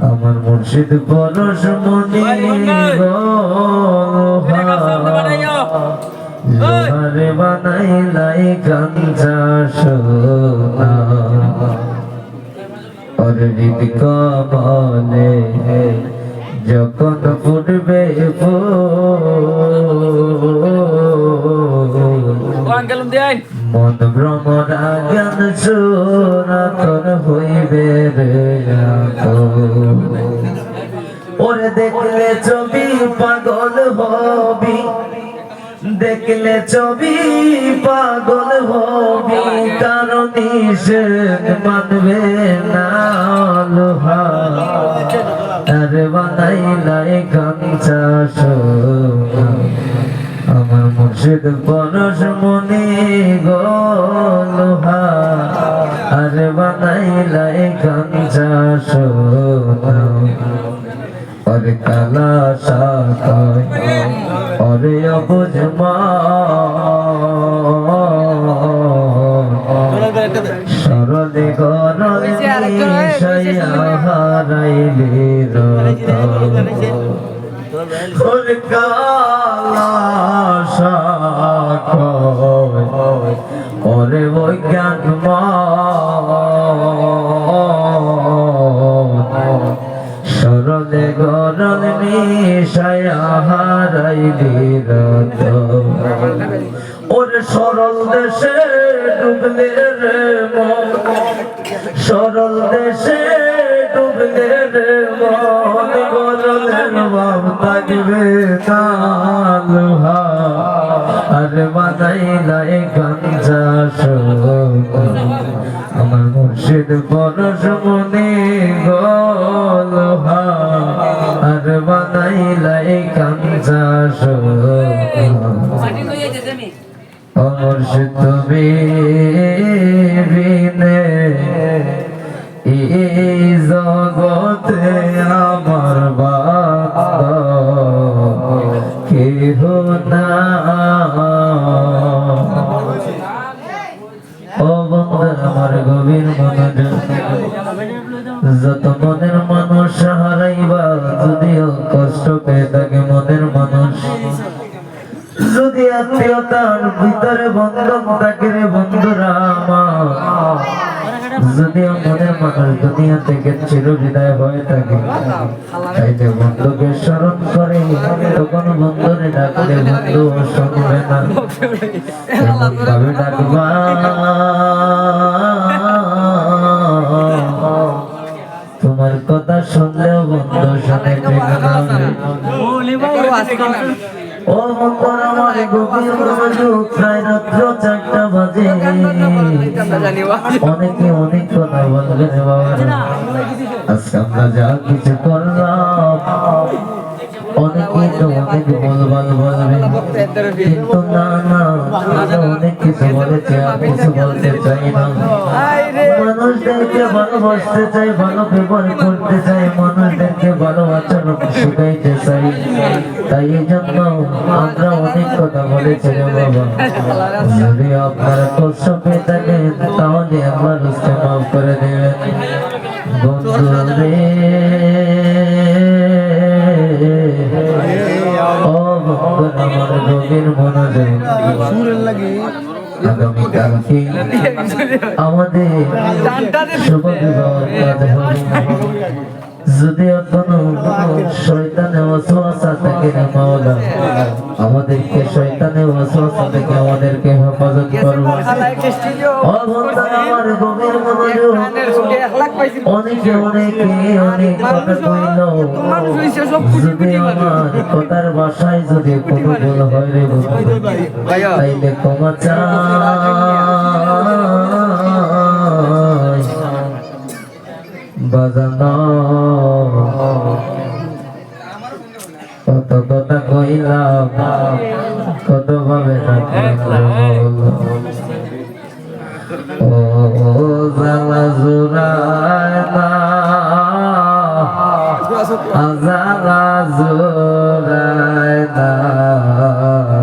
আমার মুর্শিদ পরশ মনি লোহারে বানাইলাই কাঞ্চা সোনা আর হৃদ কমলে যখন ফুটবে মন ভ্রমরা জ্ঞান চোরাতন হইবে রে ওরে দেখলে ছবি পাগল হবি দেখলে ছবি পাগল হবি কারণ নিষেধ মানবে না লোহা আরে বানাইলাই কাঞ্চা সোনা আমার মুর্শিদ পরশ মনি গো লোহা আরে বানাইলাই কাঞ্চা সোনা ওরে কালা সাকায় ওরে অবুঝ মা সরলে গরলে মিশাইয়া হারাইলে রতন ওরে কালা সাকায় ওরে বৈজ্ঞান মা সরলে গরলে মিশাইয়া হারাইলে রতন ওরে সরল দেশে ডুবলে রে মন সরল দেশে ডুবলে রে মন গরলের ভাব থাকবে না লোহা আরে বানাইলাই কাঞ্চা সোনা আমার মুর্শিদ পরশ মনি গো লোহা আরে বানাইলাই কাঞ্চা সোনা মুর্শিদ তুমি বিনে এই জগতে আমার বান্দা কেহ না ও বন্ধু আমার গভীর মনোযোগ যত মনের মানুষ হারাইবা যদিও কষ্ট পেয়ে থাকে মনের মানুষ যদি আত্মীয়তার ভিতরে বন্ধন থাকে রে বন্ধুরা আমার যদি মনের মানুষ দুনিয়া থেকে চির বিদায় হয়ে থাকে তাইলে বন্ধুকে স্মরণ করে তখন বন্ধুরে ডাকলে বন্ধু শুনবে না ভাবে ডাকবা তোমার কথা শুনলেও বন্ধু শুনে ও মন্তর আমার গভীর মনোযোগ প্রায় রাত্র 4টা বাজে অনেকে অনেক কথা বলবে রে বাবা আজকে আমরা যা কিছু করলাম অনেকে তো অনেক বলবাল বলবে কিন্তু না না অনেক কিছু বলেছে আর কিছু বলতে চাই না মানুষদেরকে ভালোবাসতে চাই ভালো ব্যবহার করতে চাই মানুষদেরকে ভালো আচরণ শিখাইতে চাই তাই এই জন্য আমরা অনেক কথা বলেছি রে বাবা যদি আপনারা কষ্ট পেয়ে থাকেন তাহলে একবার উস্তে মাফ করে দেবেন বন্ধু রে ও বন্ধু আমার গভীর মনোযোগ আগামীকালকে আমাদের শুভ বিবাহের কাজ হবে যদি এখনো শয়তানের ওয়াসওয়াসা থেকে না মাওলা আমাদেরকে শয়তানের ওয়াসওয়াসা থেকে আমাদেরকে হেফাজত করো ও বন্ধু আমার গভীর মনোযোগ অনেকে অনেক কথা কইল যদি আমার কথার ভাষায় যদি কোনো ভুল হয় রে বন্ধু তাইলে ক্ষমা চাই বাজানো কত কথা কইলাম কত ভাবে ও জালা জুরায় না জালা জুরায় না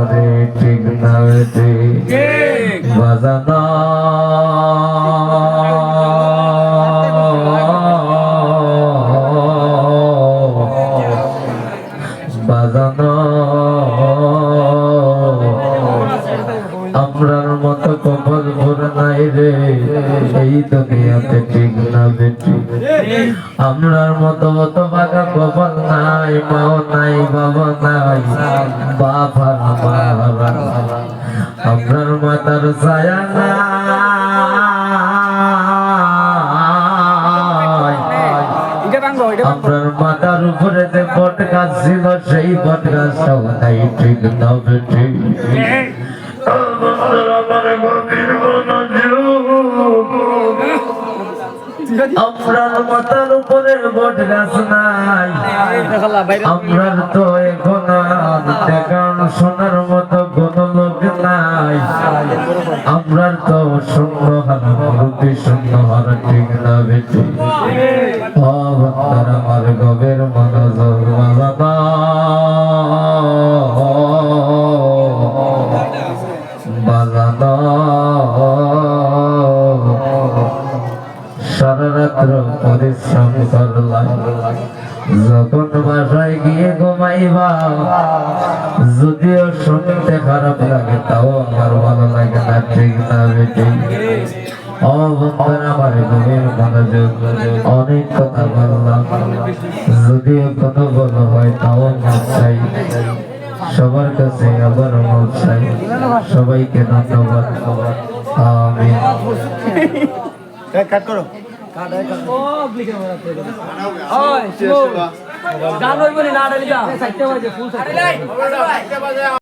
রে ঠিক না ঠিক বাজানো নাই রে এই দুনিয়াতে ঠিক না বেটি আমরার মতো অত বাঘা কপাল নাই মাও নাই বাবা নাই বাপ হারা মা হারা আমরার মাতার ছায়া নাই আপনার মাথার উপরে যে বট গাছ ছিল সেই বট গাছটাও নাই ঠিক না বেটি আমরার মাথার উপরে বট গাছ নাই আমরার তো এখন দেখার শোনার মতো কোন লোক নাই আমরার তো শূন্য হারা মুরব্বী শূন্য হারা ঠিক না বেটি আমার গবের মনোযোগ বাবা বাজানো সারা রাত্র পরিশ্রম করলাম যখন বাসায় গিয়ে ঘুমাইবা যদিও শুনতে খারাপ লাগে তাও আমার ভালো লাগে না ঠিক না বেটি আমার গভীর মনোযোগ অনেক কথা বললাম যদিও কোনো বলো হয় তাও মত চাই সবার কাছে আবার মত চাই সবাইকে ধন্যবাদ আমিন কাট করো গান হইব না